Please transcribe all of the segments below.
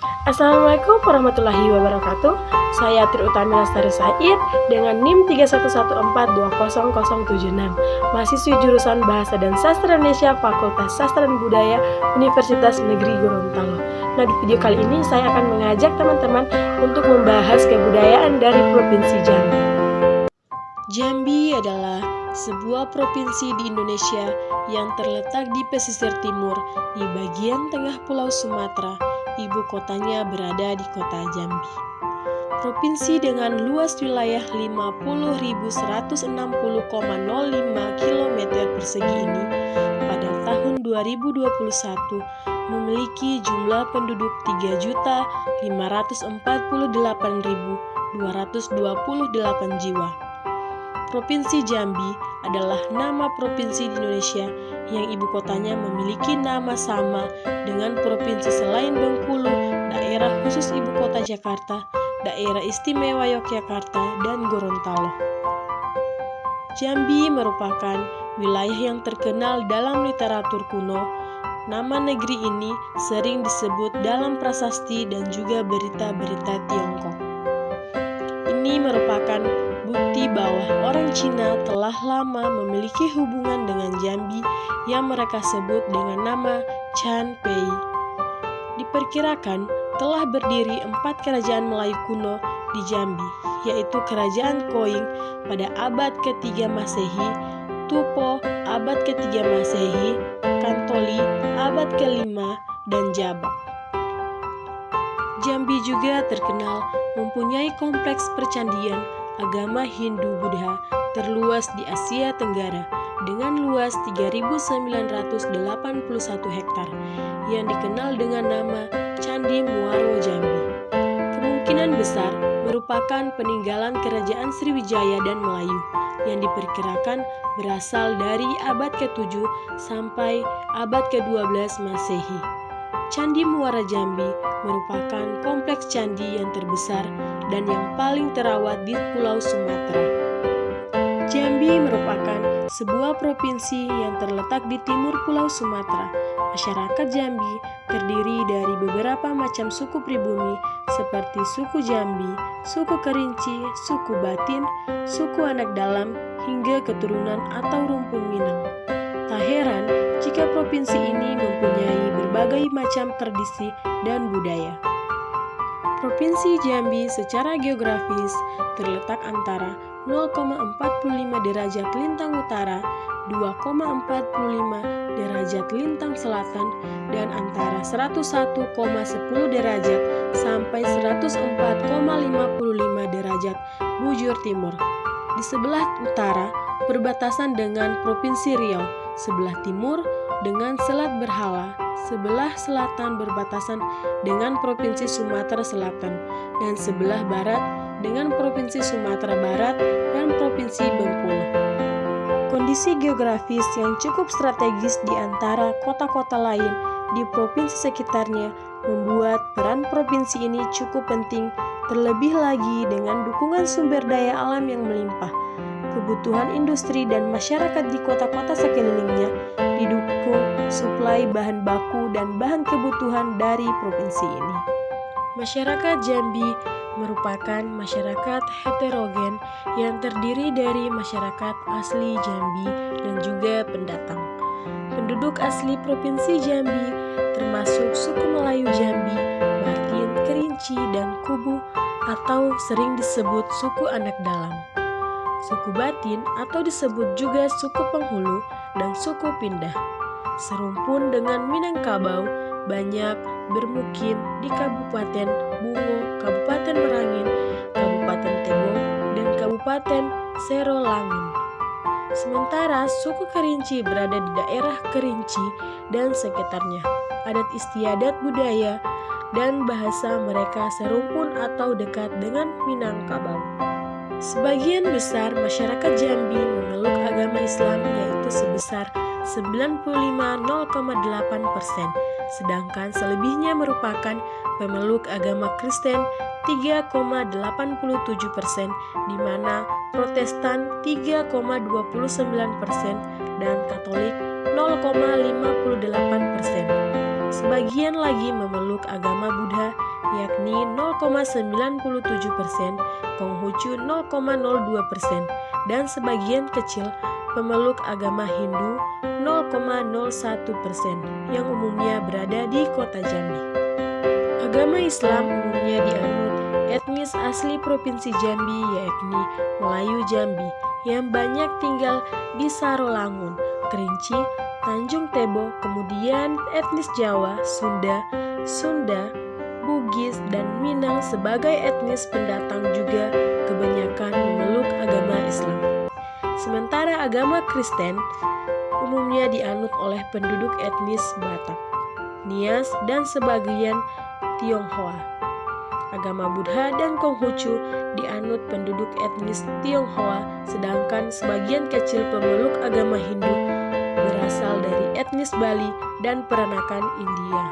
Assalamualaikum warahmatullahi wabarakatuh. Saya Tri Utami Lestari Said dengan NIM 3114200076, mahasiswi jurusan Bahasa dan Sastra Indonesia Fakultas Sastra dan Budaya Universitas Negeri Gorontalo. Nah, di video kali ini saya akan mengajak teman-teman untuk membahas kebudayaan dari Provinsi Jambi. Jambi adalah sebuah provinsi di Indonesia yang terletak di pesisir timur di bagian tengah Pulau Sumatera. Ibu kotanya berada di kota Jambi. Provinsi dengan luas wilayah 50.160,05 km persegi ini pada tahun 2021 memiliki jumlah penduduk 3.548.228 jiwa. Provinsi Jambi adalah nama provinsi di Indonesia yang ibu kotanya memiliki nama sama dengan provinsi selain Bengkulu, daerah khusus ibu kota Jakarta, daerah istimewa Yogyakarta, dan Gorontalo. Jambi merupakan wilayah yang terkenal dalam literatur kuno. Nama negeri ini sering disebut dalam prasasti dan juga berita-berita Tiongkok. Ini merupakan bukti bahwa orang Cina telah lama memiliki hubungan dengan Jambi yang mereka sebut dengan nama Chan Pei. Diperkirakan telah berdiri 4 kerajaan Melayu kuno di Jambi, yaitu Kerajaan Koing pada abad ke-3 Masehi, Tupo abad ke-3 Masehi, Kantoli abad ke-5, dan Jabak. Jambi juga terkenal mempunyai kompleks percandian agama Hindu-Buddha terluas di Asia Tenggara dengan luas 3.981 hektar yang dikenal dengan nama Candi Muaro Jambi. Kemungkinan besar merupakan peninggalan Kerajaan Sriwijaya dan Melayu yang diperkirakan berasal dari abad ke-7 sampai abad ke-12 Masehi. Candi Muara Jambi merupakan kompleks candi yang terbesar dan yang paling terawat di Pulau Sumatera. Jambi merupakan sebuah provinsi yang terletak di timur Pulau Sumatera. Masyarakat Jambi terdiri dari beberapa macam suku pribumi seperti suku Jambi, suku Kerinci, suku Batin, suku Anak Dalam, hingga keturunan atau rumpun Minang. Tak heran jika provinsi ini mempunyai berbagai macam tradisi dan budaya. Provinsi Jambi secara geografis terletak antara 0,45 derajat lintang utara, 2,45 derajat lintang selatan, dan antara 101,10 derajat sampai 104,55 derajat bujur timur. Di sebelah utara berbatasan dengan Provinsi Riau, sebelah timur dengan Selat Berhala, sebelah selatan berbatasan dengan Provinsi Sumatera Selatan, dan sebelah barat dengan Provinsi Sumatera Barat dan Provinsi Bengkulu. Kondisi geografis yang cukup strategis di antara kota-kota lain di provinsi sekitarnya membuat peran provinsi ini cukup penting, terlebih lagi dengan dukungan sumber daya alam yang melimpah. Kebutuhan industri dan masyarakat di kota-kota sekelilingnya didukung suplai bahan baku dan bahan kebutuhan dari provinsi ini. Masyarakat Jambi merupakan masyarakat heterogen yang terdiri dari masyarakat asli Jambi dan juga pendatang. Penduduk asli Provinsi Jambi termasuk suku Melayu Jambi, Batin, Kerinci, dan Kubu atau sering disebut suku Anak Dalam. Suku Batin atau disebut juga suku Penghulu dan suku Pindah. Serumpun dengan Minangkabau banyak bermukim di Kabupaten Bungo, Kabupaten Merangin, Kabupaten Tebo, dan Kabupaten Serolangun. Sementara suku Kerinci berada di daerah Kerinci dan sekitarnya. Adat istiadat budaya dan bahasa mereka serumpun atau dekat dengan Minangkabau. Sebagian besar masyarakat Jambi memeluk agama Islam yaitu sebesar 95,08%, sedangkan selebihnya merupakan pemeluk agama Kristen 3,87%, di mana Protestan 3,29% dan Katolik 0,58%. Sebagian lagi memeluk agama Buddha yakni 0,97%, Konghucu 0,02%, dan sebagian kecil pemeluk agama Hindu 0,01% yang umumnya berada di kota Jambi. Agama Islam umumnya dianut etnis asli Provinsi Jambi, yakni Melayu Jambi, yang banyak tinggal di Sarolangun, Kerinci, Tanjung Tebo, kemudian etnis Jawa, Sunda, Bugis, dan Minang sebagai etnis pendatang juga kebanyakan memeluk agama Islam. Sementara agama Kristen umumnya dianut oleh penduduk etnis Batak, Nias, dan sebagian Tionghoa. Agama Buddha dan Konghucu dianut penduduk etnis Tionghoa, sedangkan sebagian kecil pemeluk agama Hindu berasal dari etnis Bali dan Peranakan India.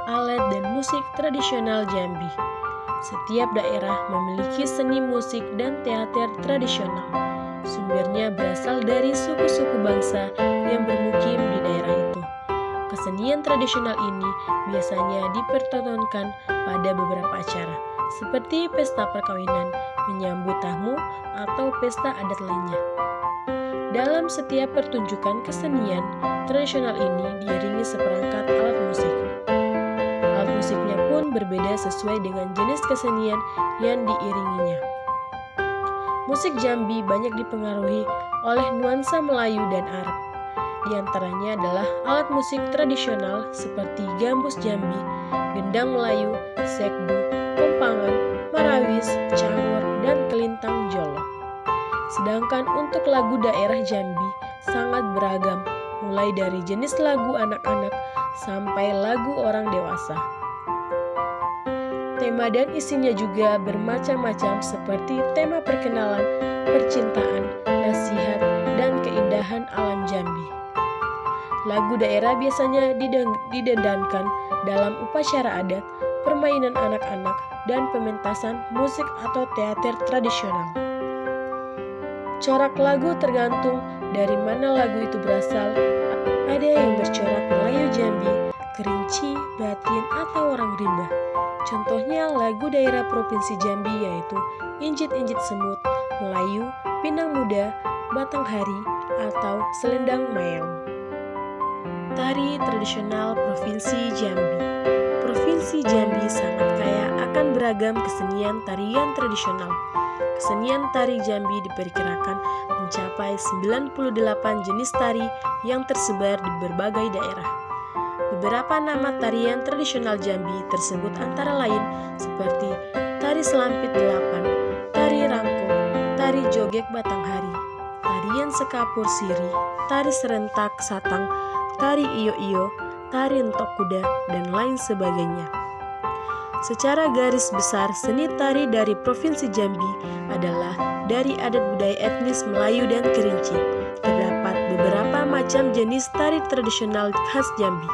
Alat dan musik tradisional Jambi. Setiap daerah memiliki seni musik dan teater tradisional. Sumbernya berasal dari suku-suku bangsa yang bermukim di daerah itu. Kesenian tradisional ini biasanya dipertontonkan pada beberapa acara, seperti pesta perkawinan, menyambut tamu, atau pesta adat lainnya. Dalam setiap pertunjukan kesenian tradisional ini diiringi seperangkat alat musik. Alat musiknya pun berbeda sesuai dengan jenis kesenian yang diiringinya. Musik Jambi banyak dipengaruhi oleh nuansa Melayu dan Arab. Di antaranya adalah alat musik tradisional seperti gambus Jambi, gendang Melayu, sekdu, kompangan, marawis, cangor, dan kelintang jolo. Sedangkan untuk lagu daerah Jambi sangat beragam, mulai dari jenis lagu anak-anak sampai lagu orang dewasa. Tema dan isinya juga bermacam-macam seperti tema perkenalan, percintaan, nasihat, dan keindahan alam Jambi. Lagu daerah biasanya didendangkan dalam upacara adat, permainan anak-anak, dan pementasan musik atau teater tradisional. Corak lagu tergantung dari mana lagu itu berasal. Ada yang bercorak Melayu Jambi, Kerinci, Batin, atau orang rimba. Contohnya lagu daerah Provinsi Jambi yaitu Injit-Injit Semut, Melayu, Pinang Muda, Batanghari, atau Selendang Mayang. Tari tradisional Provinsi Jambi. Provinsi Jambi sangat kaya akan beragam kesenian tarian tradisional. Kesenian tari Jambi diperkirakan mencapai 98 jenis tari yang tersebar di berbagai daerah. Beberapa nama tarian tradisional Jambi tersebut antara lain seperti tari selampit 8, tari rangkong, tari joget Batanghari, tarian sekapur siri, tari serentak satang, tari iyo-iyo, tari entok kuda, dan lain sebagainya. Secara garis besar, seni tari dari Provinsi Jambi adalah dari adat budaya etnis Melayu dan Kerinci. Terdapat beberapa macam jenis tari tradisional khas Jambi,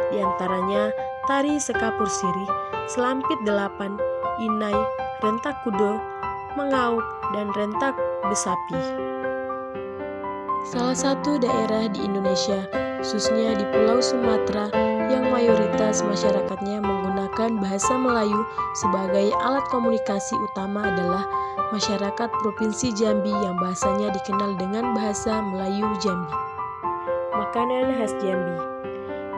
di antaranya tari sekapur siri, selampit 8, inai, rentak kudo, mengauk, dan rentak besapi. Salah satu daerah di Indonesia, khususnya di Pulau Sumatera, yang mayoritas masyarakatnya menggunakan bahasa Melayu sebagai alat komunikasi utama adalah masyarakat Provinsi Jambi yang bahasanya dikenal dengan bahasa Melayu Jambi. Makanan khas Jambi.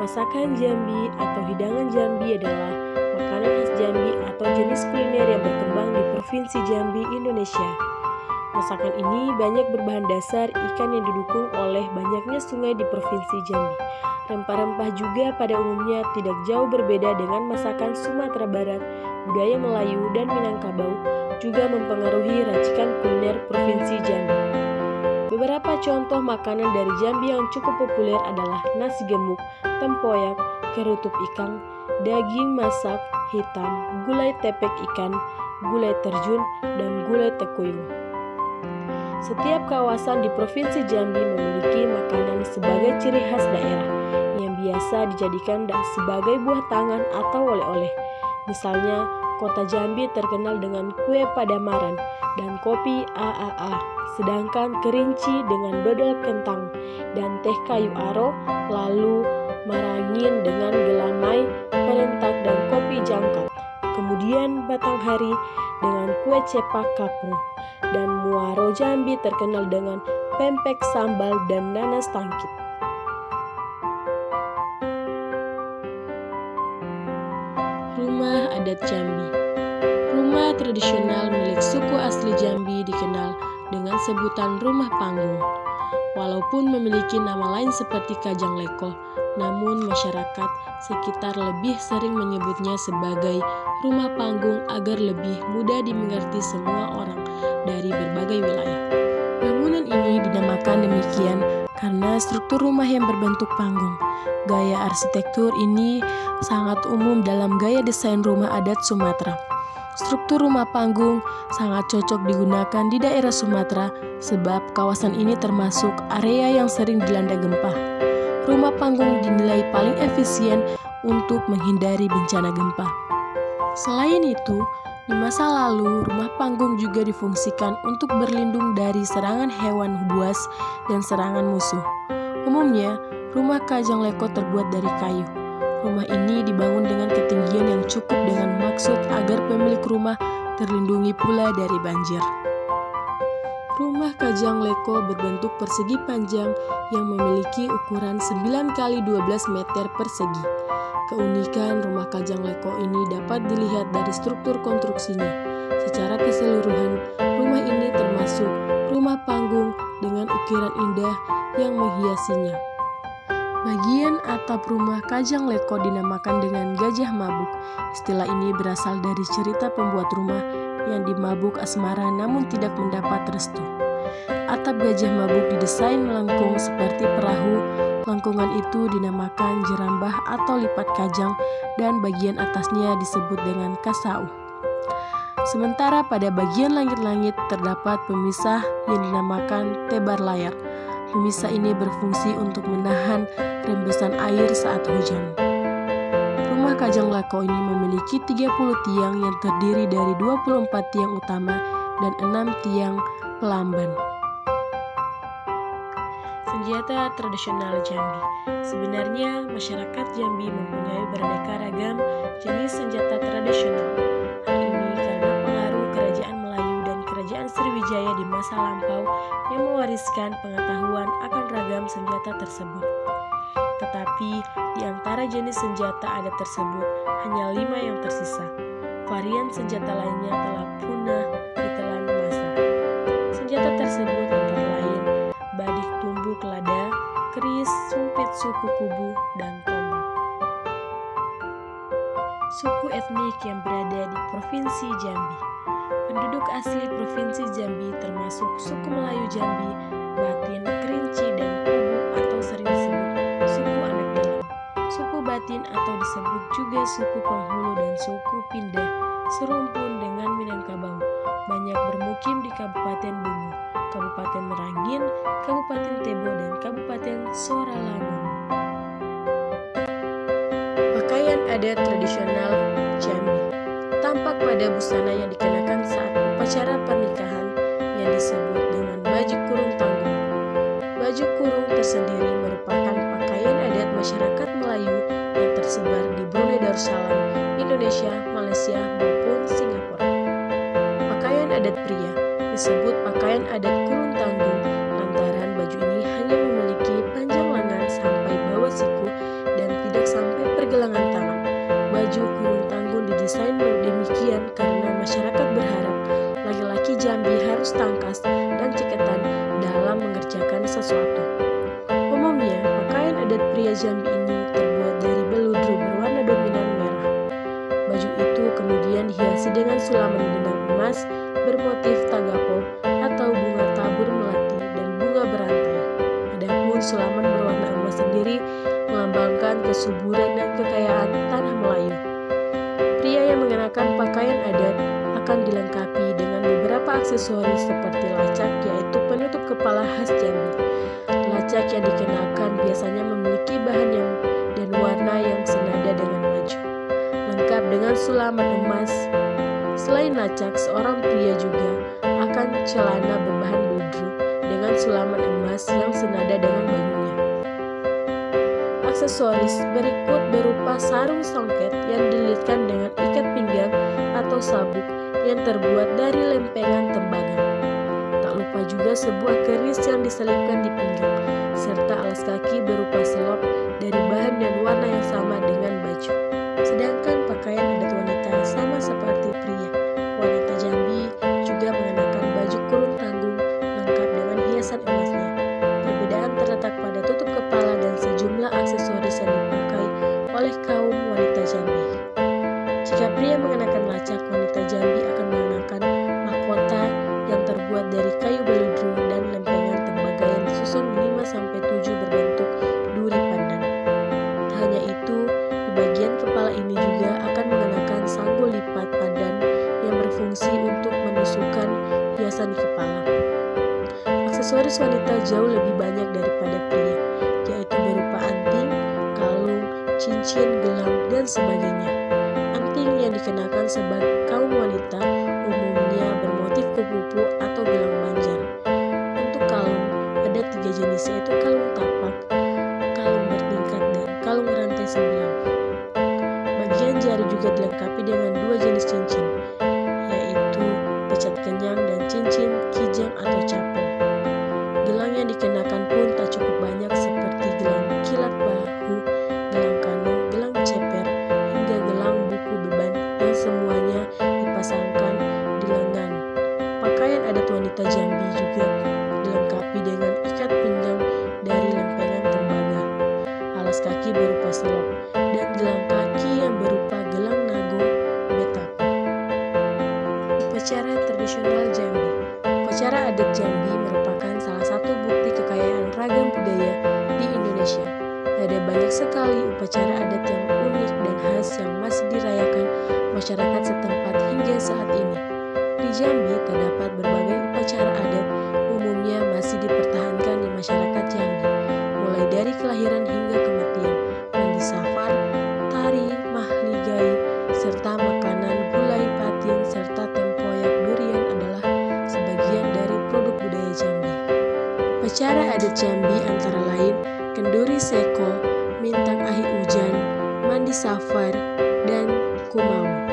Masakan Jambi atau hidangan Jambi adalah makanan khas Jambi atau jenis kuliner yang berkembang di Provinsi Jambi, Indonesia. Masakan ini banyak berbahan dasar ikan yang didukung oleh banyaknya sungai di Provinsi Jambi. Rempah-rempah juga pada umumnya tidak jauh berbeda dengan masakan Sumatera Barat. Budaya Melayu dan Minangkabau juga mempengaruhi racikan kuliner Provinsi Jambi. Beberapa contoh makanan dari Jambi yang cukup populer adalah nasi gemuk, tempoyak, kerutuk ikan, daging masak hitam, gulai tepek ikan, gulai terjun, dan gulai tekuyung. Setiap kawasan di Provinsi Jambi memiliki makanan sebagai ciri khas daerah yang biasa dijadikan sebagai buah tangan atau oleh-oleh. Misalnya, kota Jambi terkenal dengan kue Padamaran dan kopi AAA, sedangkan Kerinci dengan dodol kentang dan teh kayu aro, lalu marangin dengan gelamai, perentak, dan kopi jangkap. Kemudian Batanghari dengan kue cepak kapung, dan Muaro Jambi terkenal dengan pempek sambal dan nanas tangkit. Rumah adat Jambi. Rumah tradisional milik suku asli Jambi dikenal dengan sebutan rumah panggung. Walaupun memiliki nama lain seperti Kajang Leko, namun masyarakat sekitar lebih sering menyebutnya sebagai rumah panggung agar lebih mudah dimengerti semua orang dari berbagai wilayah. Bangunan ini dinamakan demikian karena struktur rumah yang berbentuk panggung. Gaya arsitektur ini sangat umum dalam gaya desain rumah adat Sumatera. Struktur rumah panggung sangat cocok digunakan di daerah Sumatera sebab kawasan ini termasuk area yang sering dilanda gempa. Rumah panggung dinilai paling efisien untuk menghindari bencana gempa. Selain itu, di masa lalu rumah panggung juga difungsikan untuk berlindung dari serangan hewan buas dan serangan musuh. Umumnya, rumah Kajang Leko terbuat dari kayu. Rumah ini dibangun dengan ketinggian yang cukup dengan maksud agar pemilik rumah terlindungi pula dari banjir. Rumah Kajang Leko berbentuk persegi panjang yang memiliki ukuran 9 x 12 meter persegi. Keunikan rumah Kajang Leko ini dapat dilihat dari struktur konstruksinya. Secara keseluruhan, rumah ini termasuk rumah panggung dengan ukiran indah yang menghiasinya. Bagian atap rumah Kajang Leko dinamakan dengan Gajah Mabuk. Istilah ini berasal dari cerita pembuat rumah yang dimabuk asmara namun tidak mendapat restu. Atap Gajah Mabuk didesain melengkung seperti perahu. Lengkungan itu dinamakan jerambah atau lipat kajang dan bagian atasnya disebut dengan kasau. Sementara pada bagian langit-langit terdapat pemisah yang dinamakan tebar layar. Pemisah ini berfungsi untuk menahan rembesan air saat hujan. Rumah Kajang Leko ini memiliki 30 tiang yang terdiri dari 24 tiang utama dan 6 tiang pelamban. Senjata tradisional Jambi. Sebenarnya masyarakat Jambi mempunyai beraneka ragam jenis senjata tradisional. Hal ini karena pengaruh kerajaan Melayu dan kerajaan Sriwijaya di masa lampau yang mewariskan pengetahuan akan ragam senjata tersebut. Tetapi di antara jenis senjata adat tersebut hanya 5 yang tersisa. Varian senjata lainnya telah punah ditelan masa. Senjata tersebut antara lain badik tumbuk lada, keris, sumpit suku Kubu, dan tombak. Suku etnik yang berada di Provinsi Jambi. Penduduk asli Provinsi Jambi termasuk suku Melayu Jambi, Batin, Kerinci, dan Kubu atau sering disebut suku anak dalam. Suku Batin atau disebut juga suku Penghulu dan suku Pindah serumpun dengan Minangkabau. Banyak bermukim di Kabupaten Bungu, Kabupaten Merangin, Kabupaten Tebo, dan Kabupaten Soralamun. Pakaian adat tradisional Jambi tampak pada busana yang dikenakan saat upacara pernikahan yang disebut dengan baju kurung tanggung. Baju kurung tersendiri merupakan pakaian adat masyarakat Melayu yang tersebar di Brunei Darussalam, Indonesia, Malaysia, maupun Singapura. Pakaian adat pria disebut pakaian adat kurung tanggung lantaran baju ini hanya memiliki panjang lengan sampai bawah siku dan tidak sampai pergelangan tangan. Baju kurung tanggung didesain demikian karena masyarakat berharap laki-laki Jambi harus tangkas dan ceketan dalam mengerjakan sesuatu. Umumnya, pakaian adat pria Jambi ini terbuat dari beludru berwarna dominan merah. Baju itu kemudian dihiasi dengan sulaman benang emas bermotif tagapo atau bunga tabur melati dan bunga berantai. Adapun sulaman berwarna emas sendiri melambangkan kesuburan dan kekayaan tanah Melayu. Pria yang mengenakan pakaian adat akan dilengkapi dengan beberapa aksesoris seperti lacak, yaitu penutup kepala khas Jambi. Lacak yang dikenakan biasanya memiliki bahan yang dan warna yang senada dengan baju, lengkap dengan sulaman emas. Selain lacak, seorang pria juga akan celana berbahan beludru dengan sulaman emas yang senada dengan bajunya. Aksesoris berikut berupa sarung songket yang dililitkan dengan ikat pinggang atau sabuk yang terbuat dari lempengan tembaga. Tak lupa juga sebuah keris yang diselipkan di pinggang, serta alas kaki berupa selop dari bahan dan warna yang sama dengan baju. Sedangkan pakaian adat wanita sama seperti pria. Wanita Jambi juga mengenakan baju kurung tanggung lengkap dengan hiasan emasnya. Perbedaan terletak pada tutup kepala dan sejumlah aksesoris yang dipakai oleh kaum wanita Jambi. Jika pria mengenakan lacak, wanita Jambi akan mengenakan mahkota yang terbuat dari kayu beludru dan lempengan tembaga yang disusun 5-7 berbentuk duri pandan. Tak hanya itu, di bagian kepala ini juga akan mengenakan sanggul lipat pandan yang berfungsi untuk menusukkan hiasan di kepala. Aksesoris wanita jauh lebih banyak daripada pria, yaitu berupa anting, kalung, cincin, gelang, dan sebagainya. Anting yang dikenakan sebagai kaum wanita umumnya bermotif kupu-kupu atau gelang banjar. Untuk kalung, ada 3 jenis, yaitu kalung tapak, kalung bertingkat, dan kalung rantai 9. Bagian jari juga dilengkapi dengan 2 jenis cincin, yaitu pecat kenyang dan cincin kijang atau capung. Gelang yang dikenakan pun tak cukup banyak seperti gelang kilat bahu, gelang kano, gelang ceper, hingga gelang buku beban yang semuanya dipasangkan di lengan. Pakaian adat wanita Jambi juga dilengkapi dengan ikat pinggang dari lempengan tembaga, alas kaki berupa selop, dan gelang kaki yang berupa gelang nago betapa. Upacara tradisional Jambi. Upacara adat Jambi merupakan salah satu bukti kekayaan ragam budaya di Indonesia. Ada banyak sekali upacara adat yang unik dan khas yang masih dirayakan masyarakat setempat hingga saat ini. Di Jambi terdapat berbagai upacara adat umumnya masih dipertahankan di masyarakat Jambi, mulai dari kelahiran hingga kematian, mandi safar, tari, mahligai, serta makanan gulai patin serta tempoyak durian adalah sebagian dari produk budaya Jambi. Upacara adat Jambi antara lain kenduri seko, mintang ahi ujan, mandi safar, dan kumau.